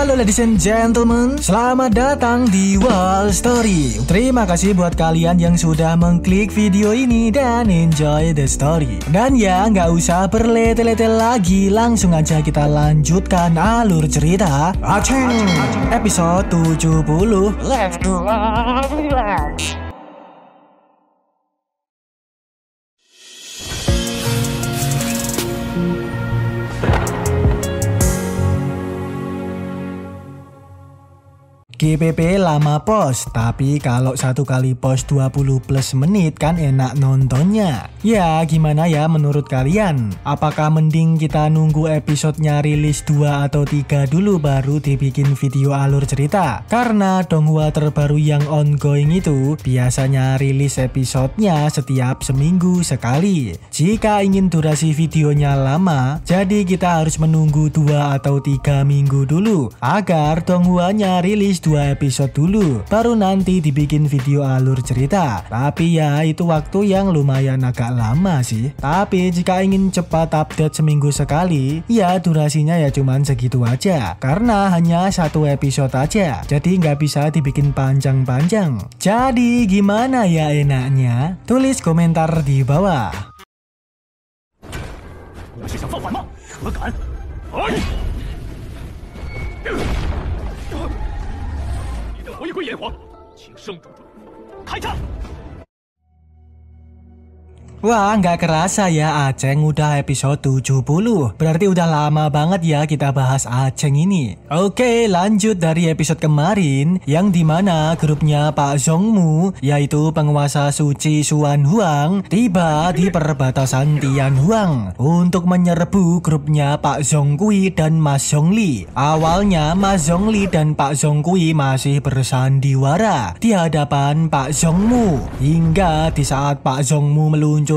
Halo ladies and gentlemen, selamat datang di Wall Story. Terima kasih buat kalian yang sudah mengklik video ini dan enjoy the story. Dan ya, nggak usah berlete-lete lagi, langsung aja kita lanjutkan alur cerita Aceng episode 70. Let's go. GPP lama pos, tapi kalau satu kali pos 20 plus menit kan enak nontonnya. Ya gimana ya menurut kalian? Apakah mending kita nunggu episodenya rilis 2 atau 3 dulu baru dibikin video alur cerita? Karena donghua terbaru yang ongoing itu biasanya rilis episodenya setiap seminggu sekali. Jika ingin durasi videonya lama, jadi kita harus menunggu 2 atau 3 minggu dulu agar donghuanya rilis 2 episode dulu, baru nanti dibikin video alur cerita. Tapi ya itu waktu yang lumayan agak lama sih. Tapi jika ingin cepat update seminggu sekali, ya durasinya ya cuman segitu aja, karena hanya satu episode aja, jadi nggak bisa dibikin panjang-panjang. Jadi gimana ya enaknya? Tulis komentar di bawah. Wah, nggak kerasa ya Aceng udah episode 70. Berarti udah lama banget ya kita bahas Aceng ini. Oke, lanjut dari episode kemarin yang dimana grupnya Pak Zhongmu, yaitu penguasa suci Xuan Huang, tiba di perbatasan Tianhuang untuk menyerbu grupnya Pak Zhongkui dan Mas Zhongli. Awalnya Mas Zhongli dan Pak Zhongkui masih bersandiwara di hadapan Pak Zhongmu, hingga di saat Pak Zhongmu meluncurkan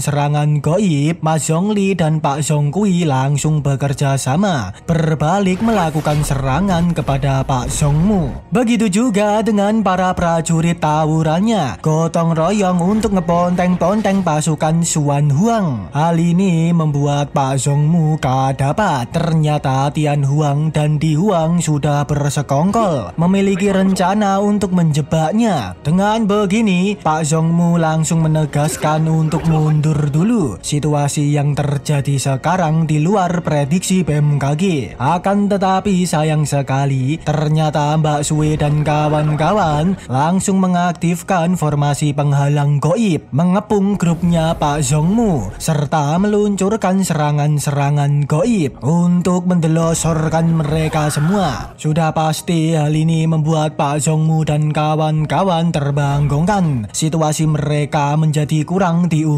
serangan goib, Mas Zhongli dan Pak Zhongkui langsung bekerja sama, berbalik melakukan serangan kepada Pak Zhongmu. Begitu juga dengan para prajurit tawurannya, gotong royong untuk ngeponteng-ponteng pasukan Xuan Huang. Hal ini membuat Pak Zhongmu kadapat. Ternyata Tianhuang dan Dihuang sudah bersekongkol, memiliki rencana untuk menjebaknya. Dengan begini, Pak Zhongmu langsung menegaskan untuk mundur dulu. Situasi yang terjadi sekarang di luar prediksi BMKG. Akan tetapi sayang sekali, ternyata Mbak Sue dan kawan-kawan langsung mengaktifkan formasi penghalang goib, mengepung grupnya Pak Zhongmu, serta meluncurkan serangan-serangan goib untuk mendelosorkan mereka semua. Sudah pasti hal ini membuat Pak Zhongmu dan kawan-kawan terbanggongkan. Situasi mereka menjadi kurang diuntungkan.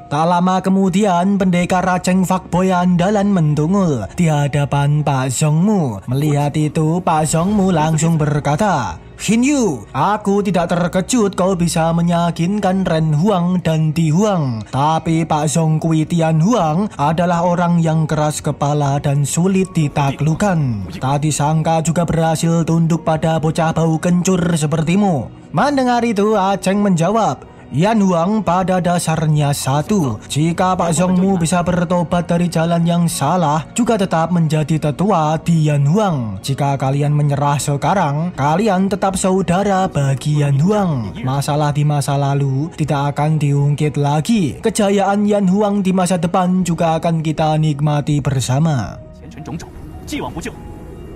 Tak lama kemudian pendekar Aceng fuckboy andalan mentungul di hadapan Pak Zhongmu. Melihat itu Pak Zhongmu langsung berkata, "Hinyu, aku tidak terkejut kau bisa meyakinkan Ren Huang dan Di Huang. Tapi Pak Zhongkui Tianhuang adalah orang yang keras kepala dan sulit ditaklukkan. Tak disangka juga berhasil tunduk pada bocah bau kencur sepertimu." Mendengar itu Aceng menjawab, Yan Huang pada dasarnya satu. Jika Pak Zhongmu bisa bertobat dari jalan yang salah, juga tetap menjadi tetua di Yan Huang. Jika kalian menyerah sekarang, kalian tetap saudara bagi Yan Huang. Masalah di masa lalu tidak akan diungkit lagi. Kejayaan Yan Huang di masa depan juga akan kita nikmati bersama.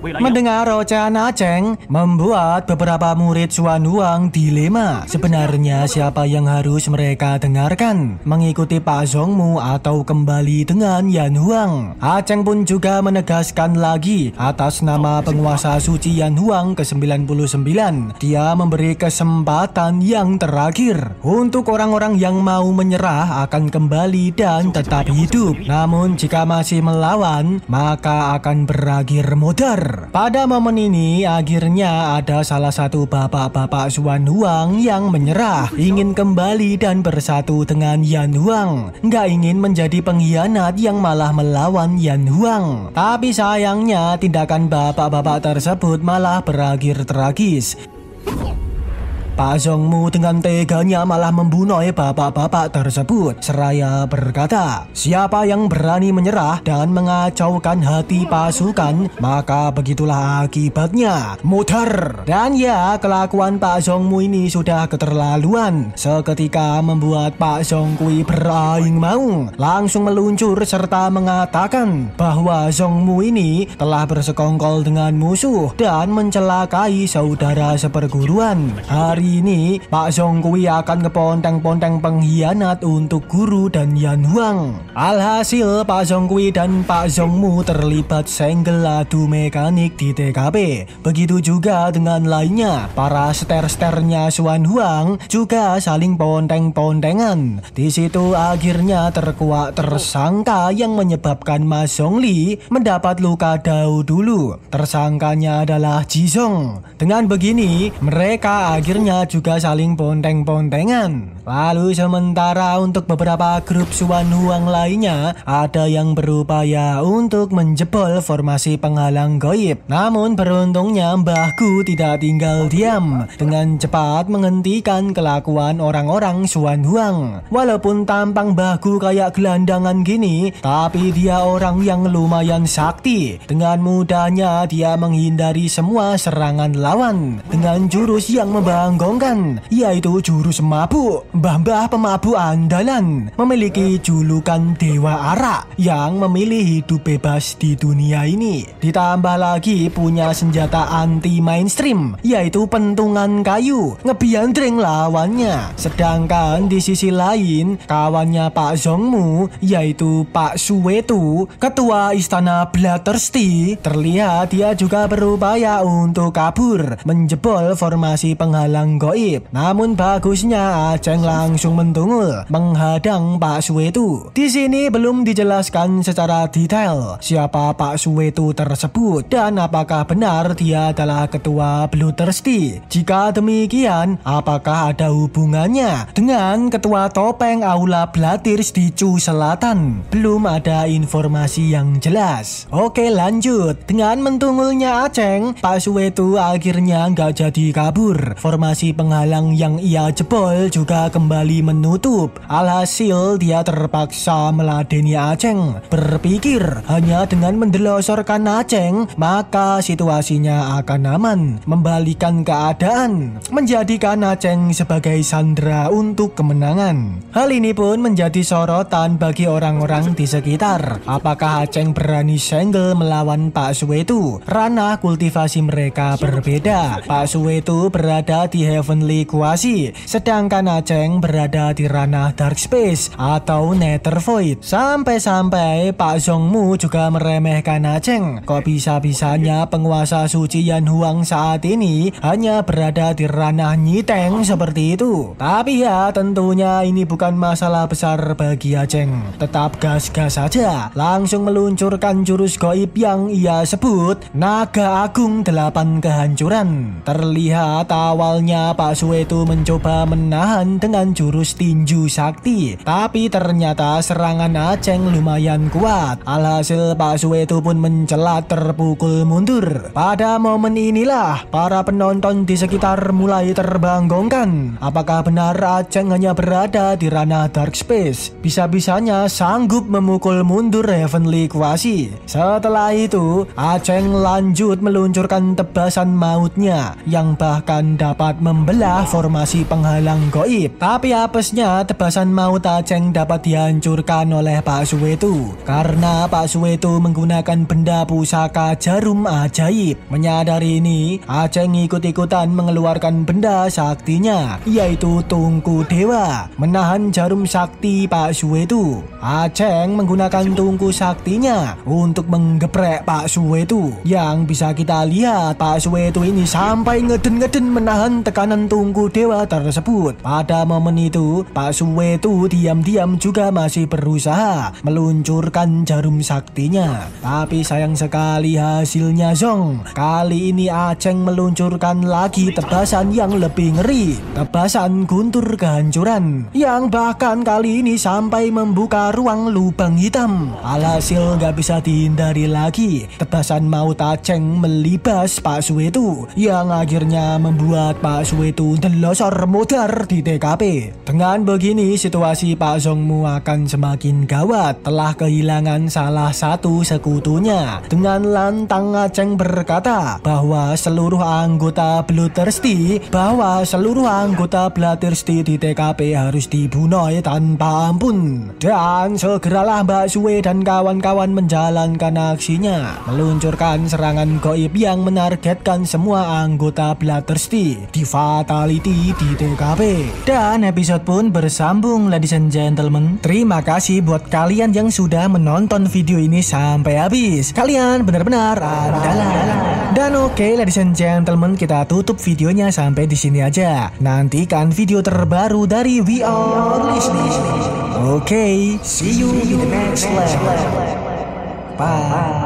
Mendengar ocehan Aceng membuat beberapa murid Xuan Huang dilema. Sebenarnya siapa yang harus mereka dengarkan? Mengikuti Pak Zhongmu atau kembali dengan Yan Huang? Aceng pun juga menegaskan lagi atas nama penguasa suci Yan Huang ke-99. Dia memberi kesempatan yang terakhir untuk orang-orang yang mau menyerah akan kembali dan tetap hidup. Namun jika masih melawan, maka akan berakhir modar. Pada momen ini akhirnya ada salah satu bapak-bapak Xuan Huang yang menyerah, ingin kembali dan bersatu dengan Yan Huang. Nggak ingin menjadi pengkhianat yang malah melawan Yan Huang. Tapi sayangnya tindakan bapak-bapak tersebut malah berakhir tragis. Pak Zhongmu dengan teganya malah membunuh bapak-bapak tersebut. Seraya berkata, siapa yang berani menyerah dan mengacaukan hati pasukan, maka begitulah akibatnya. Muter. Dan ya, kelakuan Pak Zhongmu ini sudah keterlaluan. Seketika membuat Pak Zhongkui beraing maung, langsung meluncur serta mengatakan bahwa Zhongmu ini telah bersekongkol dengan musuh dan mencelakai saudara seperguruan. Hari ini Pak Zhongkui akan keponteng-ponteng pengkhianat untuk guru dan Yan Huang. Alhasil Pak Zhongkui dan Pak Zhongmu terlibat senggel adu mekanik di TKP. Begitu juga dengan lainnya, para ster-sternya Xuan Huang juga saling ponteng-pontengan. Di situ akhirnya terkuak tersangka yang menyebabkan Mas Zhongli mendapat luka dulu. Tersangkanya adalah Jizong. Dengan begini, mereka akhirnya juga saling ponteng-pontengan. Lalu sementara untuk beberapa grup Xuan Huang lainnya, ada yang berupaya untuk menjebol formasi penghalang goib. Namun beruntungnya Mbahku tidak tinggal diam, dengan cepat menghentikan kelakuan orang-orang Xuan Huang. Walaupun tampang Mbahku kayak gelandangan gini, tapi dia orang yang lumayan sakti. Dengan mudahnya dia menghindari semua serangan lawan dengan jurus yang membanggakan, yaitu jurus mabuk. Mbah-mbah pemabuk andalan memiliki julukan Dewa Arak yang memilih hidup bebas di dunia ini. Ditambah lagi punya senjata anti mainstream, yaitu pentungan kayu, ngebiandring lawannya. Sedangkan di sisi lain, kawannya Pak Zhongmu, yaitu Pak Suwetu, ketua istana Bloodthirsty, terlihat dia juga berupaya untuk kabur, menjebol formasi penghalang goib. Namun bagusnya Aceng langsung mentungul menghadang Pak Suwetu. Di sini belum dijelaskan secara detail siapa Pak Suwetu tersebut dan apakah benar dia adalah ketua Bloodthirsty. Jika demikian, apakah ada hubungannya dengan ketua topeng Aula Blatirs di Chu Selatan? Belum ada informasi yang jelas. Oke, lanjut. Dengan mentungulnya Aceng, Pak Suwetu akhirnya nggak jadi kabur. Formasi penghalang yang ia jebol juga kembali menutup. Alhasil dia terpaksa meladeni Aceng. Berpikir hanya dengan mendelosorkan Aceng maka situasinya akan aman, membalikan keadaan, menjadikan Aceng sebagai sandera untuk kemenangan. Hal ini pun menjadi sorotan bagi orang-orang di sekitar. Apakah Aceng berani senggel melawan Pak Suwetu? Ranah kultivasi mereka berbeda. Pak Suwetu berada di Heavenly Quasi, sedangkan Aceng berada di ranah Dark Space atau Nether Void. Sampai-sampai Pak Zhongmu juga meremehkan Aceng. Kok bisa-bisanya penguasa suci Yan Huang saat ini hanya berada di ranah Nyiteng seperti itu? Tapi ya tentunya ini bukan masalah besar bagi Aceng. Tetap gas-gas saja, langsung meluncurkan jurus goib yang ia sebut Naga Agung 8 Kehancuran. Terlihat awalnya Pak Suwetu mencoba menahan dengan jurus tinju sakti, tapi ternyata serangan Aceng lumayan kuat. Alhasil Pak Suwetu pun mencelat terpukul mundur. Pada momen inilah para penonton di sekitar mulai terbangongkan. Apakah benar Aceng hanya berada di ranah Dark Space? Bisa-bisanya sanggup memukul mundur Heavenly Quasi. Setelah itu Aceng lanjut meluncurkan tebasan mautnya yang bahkan dapat membelah formasi penghalang goib. Tapi apesnya tebasan maut Aceng dapat dihancurkan oleh Pak Suwetu karena Pak Suwetu menggunakan benda pusaka jarum ajaib. Menyadari ini, Aceng ikut-ikutan mengeluarkan benda saktinya, yaitu Tungku Dewa, menahan jarum sakti Pak Suwetu. Aceng menggunakan tungku saktinya untuk menggeprek Pak Suwetu. Yang bisa kita lihat, Pak Suwetu ini sampai ngeden-ngeden menahan tekanan Tungku Dewa tersebut. Pada momen itu, Pak Suwetu diam-diam juga masih berusaha meluncurkan jarum saktinya. Tapi sayang sekali hasilnya zong. Kali ini Aceng meluncurkan lagi tebasan yang lebih ngeri, tebasan guntur kehancuran, yang bahkan kali ini sampai membuka ruang lubang hitam. Alhasil gak bisa dihindari lagi, tebasan maut Aceng melibas Pak Suwetu, yang akhirnya membuat Pak Mbak Sue itu delosor modar di TKP. Dengan begini situasi Pak Zongmu akan semakin gawat. Telah kehilangan salah satu sekutunya. Dengan lantang Aceng berkata bahwa seluruh anggota Bloodthirsty di TKP harus dibunuh tanpa ampun. Dan segeralah Mbak Sue dan kawan-kawan menjalankan aksinya, meluncurkan serangan gaib yang menargetkan semua anggota Bloodthirsty di fatality di TKP. Dan episode pun bersambung, ladies and gentlemen. Terima kasih buat kalian yang sudah menonton video ini sampai habis. Kalian benar-benar andalan. Dan oke, ladies and gentlemen, kita tutup videonya sampai di sini aja. Nantikan video terbaru dari We Are Listening. Oke, see you in the next level. Bye.